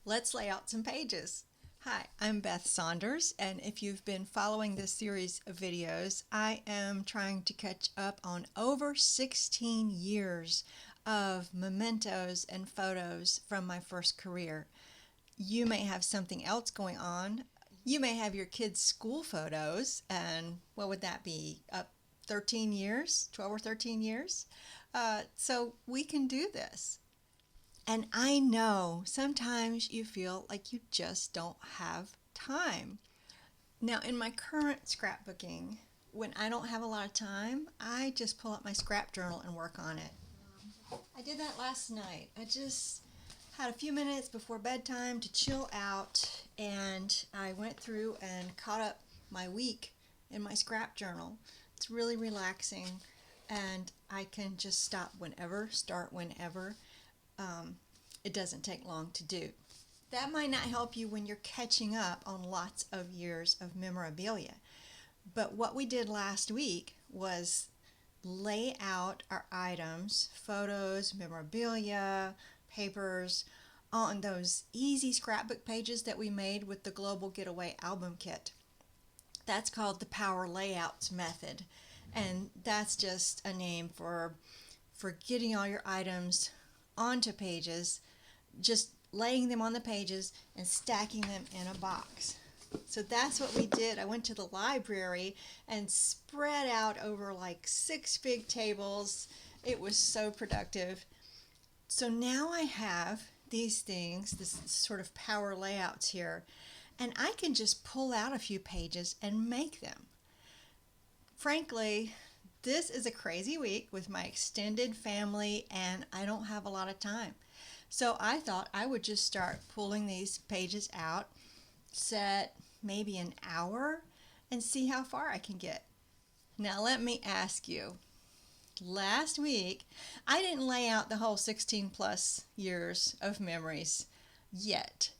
Let's lay out some pages. Hi, I'm Beth Saunders, and if you've been following this series of videos, I am trying to catch up on over 16 years of mementos and photos from my first career. You may have something else going on. You may have your kids' school photos, and what would that be? 13 years, 12 or 13 years? So we can do this. And I know sometimes you feel like you just don't have time. Now, in my current scrapbooking, when I don't have a lot of time, I just pull up my scrap journal and work on it. I did that last night. I just had a few minutes before bedtime to chill out, and I went through and caught up my week in my scrap journal. It's really relaxing, and I can just stop whenever, start whenever. It doesn't take long to do. That might not help you when you're catching up on lots of years of memorabilia. But what we did last week was lay out our items, photos, memorabilia, papers, on those easy scrapbook pages that we made with the Global Getaway album kit. That's called the Power Layouts method. And that's just a name for getting all your items onto pages, just laying them on the pages and stacking them in a box. So that's what we did. I went to the library and spread out over like 6 big tables. It was so productive. So now I have these things, this sort of power layouts here, and I can just pull out a few pages and make them. Frankly, this is a crazy week with my extended family, and I don't have a lot of time. So I thought I would just start pulling these pages out, set maybe an hour, and see how far I can get. Now let me ask you, last week I didn't lay out the whole 16 plus years of memories yet,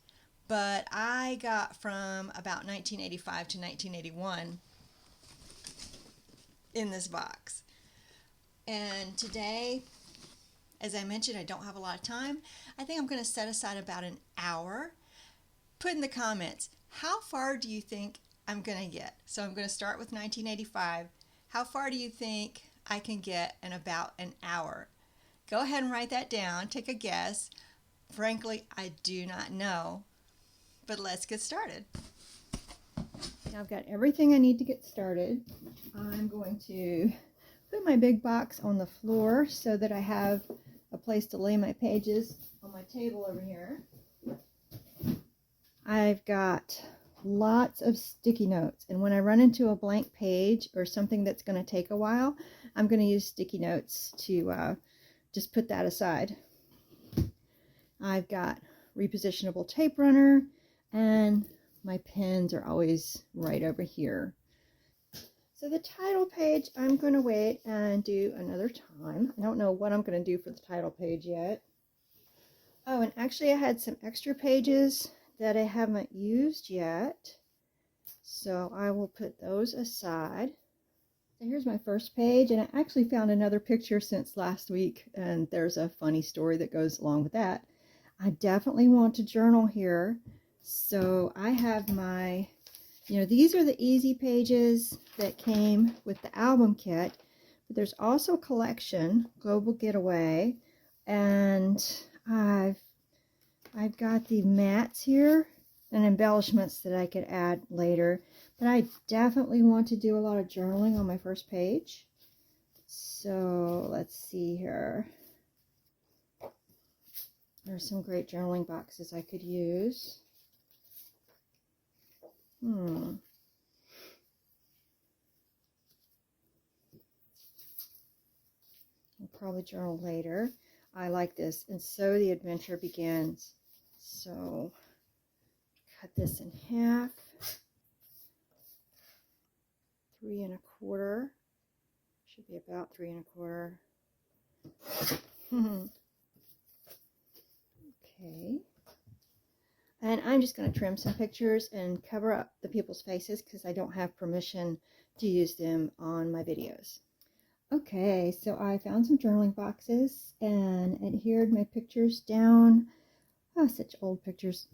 but I got from about 1985 to 1981 in this box. And today, as I mentioned, I don't have a lot of time. I think I'm going to set aside about an hour. Put in the comments, how far do you think I'm going to get? So I'm going to start with 1985. How far do you think I can get in about an hour? Go ahead and write that down. Take a guess. Frankly, I do not know. But let's get started. Now I've got everything I need to get started. I'm going to put my big box on the floor so that I have a place to lay my pages on my table over here. I've got lots of sticky notes, and when I run into a blank page or something that's going to take a while, I'm going to use sticky notes to just put that aside. I've got repositionable tape runner, and my pens are always right over here. So the title page, I'm going to wait and do another time. I don't know what I'm going to do for the title page yet. Oh, and actually I had some extra pages that I haven't used yet. So I will put those aside. So here's my first page, and I actually found another picture since last week, and there's a funny story that goes along with that. I definitely want to journal here. So I have my, these are the easy pages that came with the album kit, but there's also a collection, Global Getaway, and I've got the mats here and embellishments that I could add later, but I definitely want to do a lot of journaling on my first page. So let's see here. There's some great journaling boxes I could use. I'll probably journal later. I like this. And so the adventure begins. So cut this in half. 3 1/4. Should be about 3 1/4. Okay. And I'm just going to trim some pictures and cover up the people's faces because I don't have permission to use them on my videos. Okay, so I found some journaling boxes and adhered my pictures down Oh, such old pictures.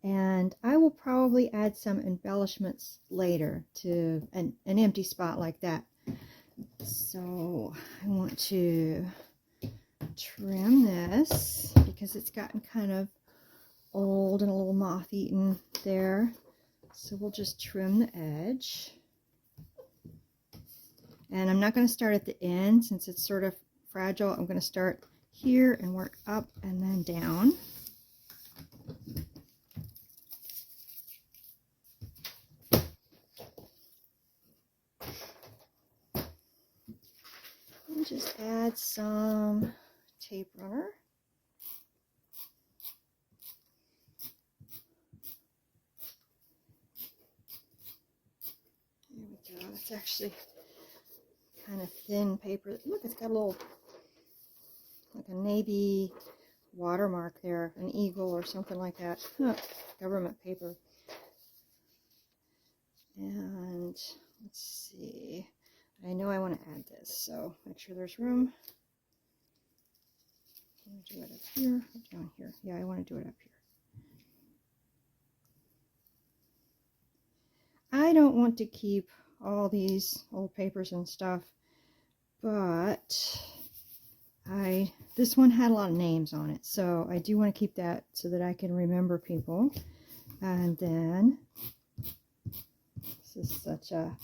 And I will probably add some embellishments later to an empty spot like that. So I want to trim this because it's gotten kind of old and a little moth-eaten there. So we'll just trim the edge. And I'm not going to start at the end since it's sort of fragile. I'm going to start here and work up and then down. And just add some tape runner. There we go. It's actually kind of thin paper. Look, it's got a little, like a navy watermark there, an eagle or something like that. Huh, government paper. And let's see. I know I want to add this, so make sure there's room. I'm going to do it up here or down here. Yeah, I want to do it up here. I don't want to keep all these old papers and stuff, but this one had a lot of names on it, so I do want to keep that so that I can remember people. And then this is such an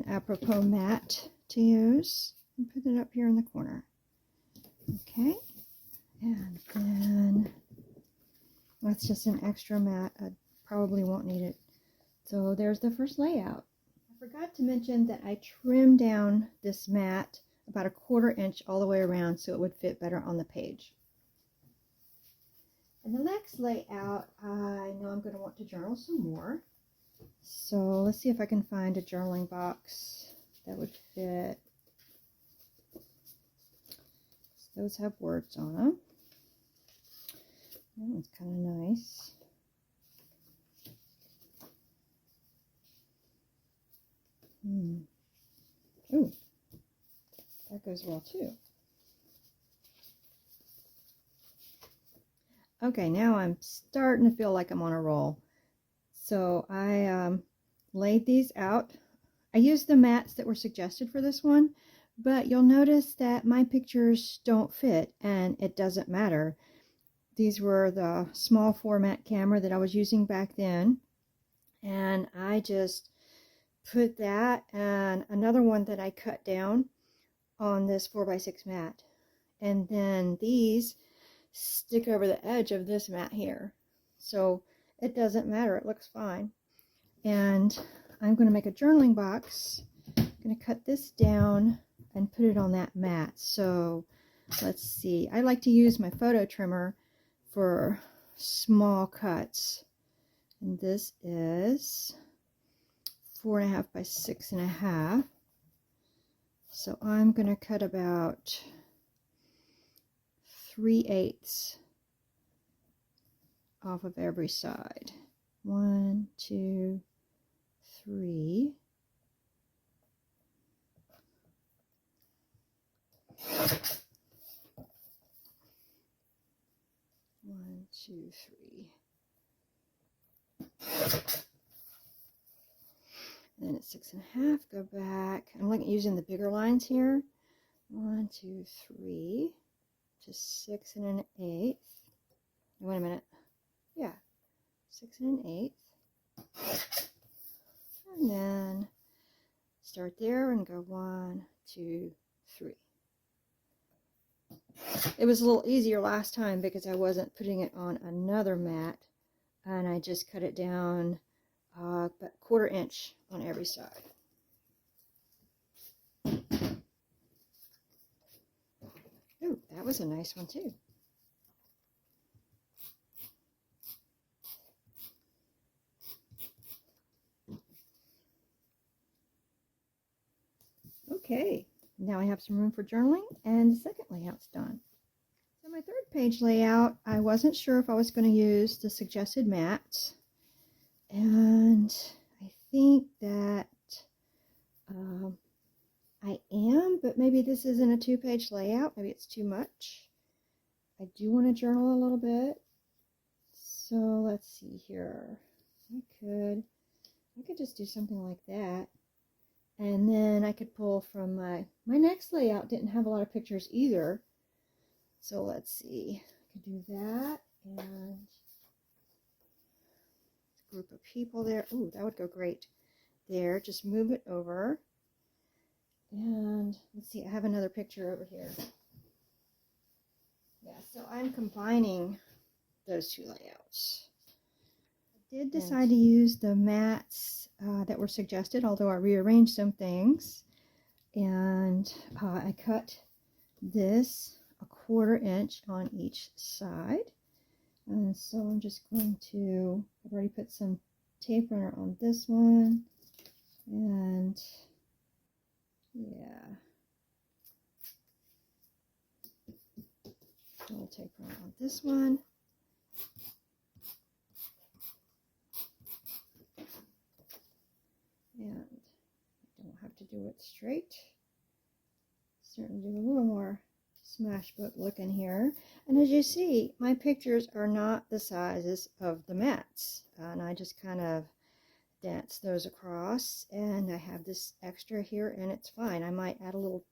apropos mat to use. And put it up here in the corner. Okay, and then that's just an extra mat. I probably won't need it. So there's the first layout. I forgot to mention that I trimmed down this mat about a 1/4 inch all the way around so it would fit better on the page. And the next layout, I know I'm going to want to journal some more. So let's see if I can find a journaling box that would fit. Those have words on them. That one's kind of nice. Ooh, that goes well too. Okay, now I'm starting to feel like I'm on a roll. So I laid these out. I used the mats that were suggested for this one, but you'll notice that my pictures don't fit, and it doesn't matter. These were the small format camera that I was using back then, and I just put that and another one that I cut down on this 4x6 mat, and then these stick over the edge of this mat here, so it doesn't matter, it looks fine. And I'm going to make a journaling box. I'm going to cut this down and put it on that mat. So let's see, I like to use my photo trimmer for small cuts, and this is 4.5 by 6.5. So I'm going to cut about 3/8 off of every side. 1, 2, 3. One, two, three. Then it's 6.5. Go back. I'm like using the bigger lines here. 1, 2, 3 to 6 1/8. Wait a minute. Yeah, 6 1/8. And then start there and go 1, 2, 3. It was a little easier last time because I wasn't putting it on another mat, and I just cut it down about 1/4 inch on every side. Ooh, that was a nice one too. Okay, now I have some room for journaling, and the second layout's done. So my third page layout, I wasn't sure if I was going to use the suggested mats, and I think that I am, but maybe this isn't a 2-page layout. Maybe it's too much. I do want to journal a little bit, So let's see here. I could just do something like that. And then I could pull from my next layout didn't have a lot of pictures either. So let's see. I could do that and group of people there. Ooh, that would go great there. Just move it over. And let's see, I have another picture over here. Yeah, so I'm combining those two layouts. I did decide to use the mats that were suggested, although I rearranged some things. And I cut this 1/4 inch on each side. And so I'm just going to, I've already put some tape runner on this one. And yeah, double tape runner on this one. And I don't have to do it straight. Starting to do a little more smash book look in here. And as you see, my pictures are not the sizes of the mats. And I just kind of dance those across. And I have this extra here and it's fine. I might add a little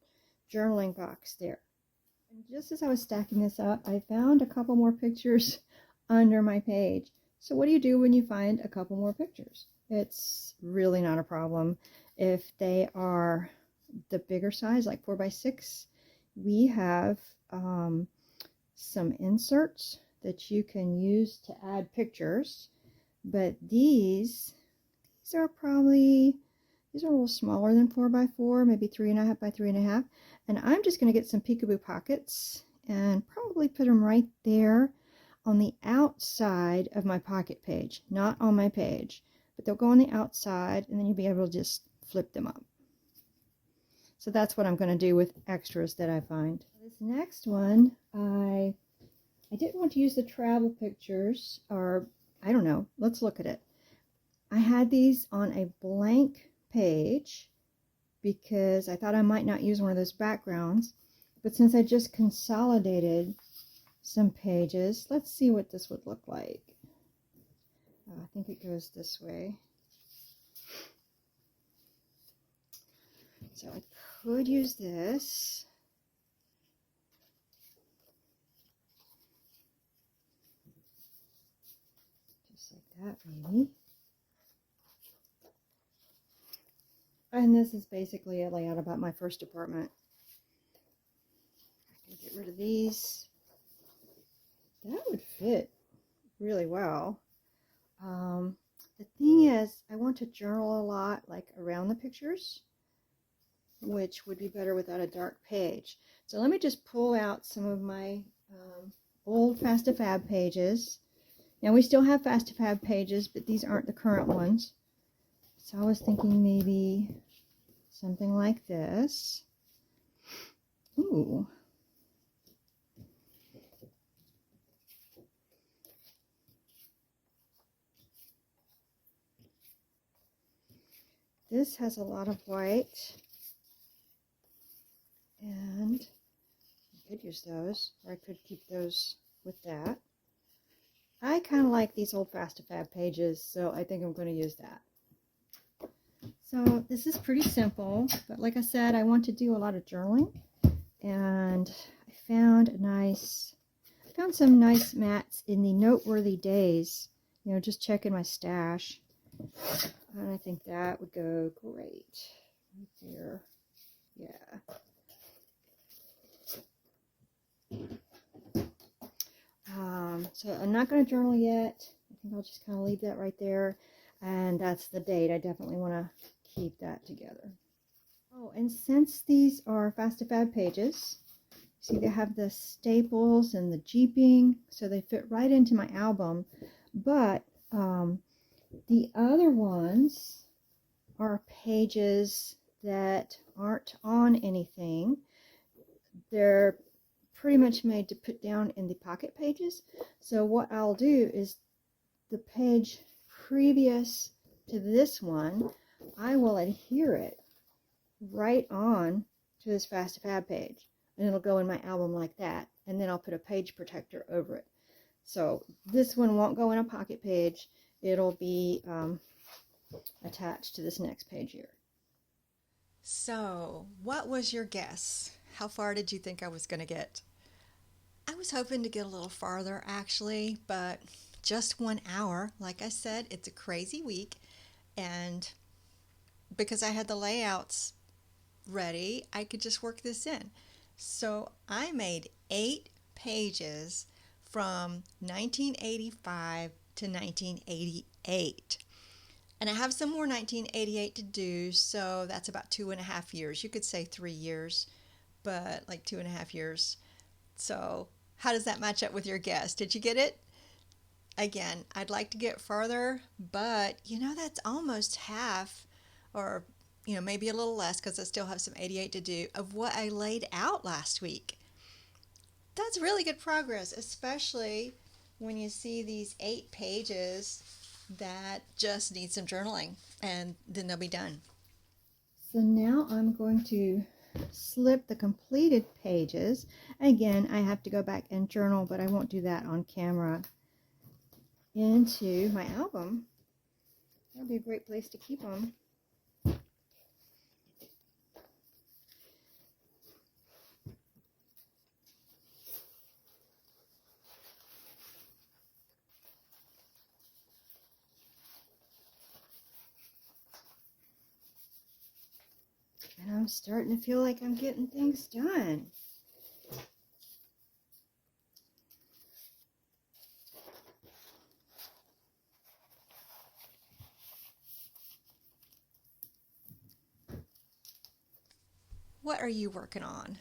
journaling box there. And just as I was stacking this up, I found a couple more pictures under my page. So what do you do when you find a couple more pictures? It's really not a problem. If they are the bigger size, like 4x6, we have some inserts that you can use to add pictures. But these are a little smaller than 4x4, maybe 3.5 by 3.5. And I'm just going to get some peekaboo pockets and probably put them right there on the outside of my pocket page, not on my page, but they'll go on the outside and then you'll be able to just flip them up. So that's what I'm going to do with extras that I find. This next one, I didn't want to use the travel pictures, or I don't know, let's look at it. I had these on a blank page because I thought I might not use one of those backgrounds, but since I just consolidated some pages, let's see what this would look like. I think it goes this way. So I could use this. Just like that, maybe. And this is basically a layout about my first apartment. I can get rid of these. That would fit really well. The thing is, I want to journal a lot, like around the pictures, which would be better without a dark page. So let me just pull out some of my old Fast2Fab pages. Now we still have Fast2Fab pages, but these aren't the current ones. So I was thinking maybe something like this. Ooh. This has a lot of white, and I could use those, or I could keep those with that. I kind of like these old Fast2Fab pages, so I think I'm going to use that. So this is pretty simple, but like I said, I want to do a lot of journaling, and I found some nice mats in the Noteworthy Days, you know, just checking my stash. And I think that would go great right there. Yeah. So I'm not going to journal yet. I think I'll just kind of leave that right there. And that's the date. I definitely want to keep that together. Oh, and since these are Fast2Fab pages, see they have the staples and the jeeping, so they fit right into my album. But the other ones are pages that aren't on anything. They're pretty much made to put down in the pocket pages. So what I'll do is the page previous to this one, I will adhere it right on to this Fast2Fab page. And it'll go in my album like that. And then I'll put a page protector over it. So this one won't go in a pocket page. It'll be attached to this next page here. So, what was your guess? How far did you think I was going to get? I was hoping to get a little farther actually, but just 1 hour. Like I said, it's a crazy week, and because I had the layouts ready, I could just work this in. So I made 8 pages from 1985 to 1988. And I have some more 1988 to do, so that's about 2.5 years. You could say 3 years, but like 2.5 years. So, how does that match up with your guess? Did you get it? Again, I'd like to get farther, but that's almost half, or maybe a little less because I still have some 88 to do of what I laid out last week. That's really good progress, especially when you see these 8 pages that just need some journaling, and then they'll be done. So now I'm going to slip the completed pages. Again, I have to go back and journal, but I won't do that on camera, into my album. That'll be a great place to keep them. And I'm starting to feel like I'm getting things done. What are you working on?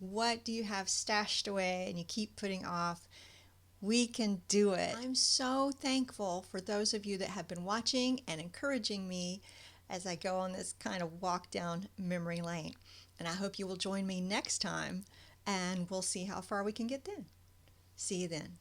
What do you have stashed away and you keep putting off? We can do it. I'm so thankful for those of you that have been watching and encouraging me as I go on this kind of walk down memory lane. And I hope you will join me next time, and we'll see how far we can get then. See you then.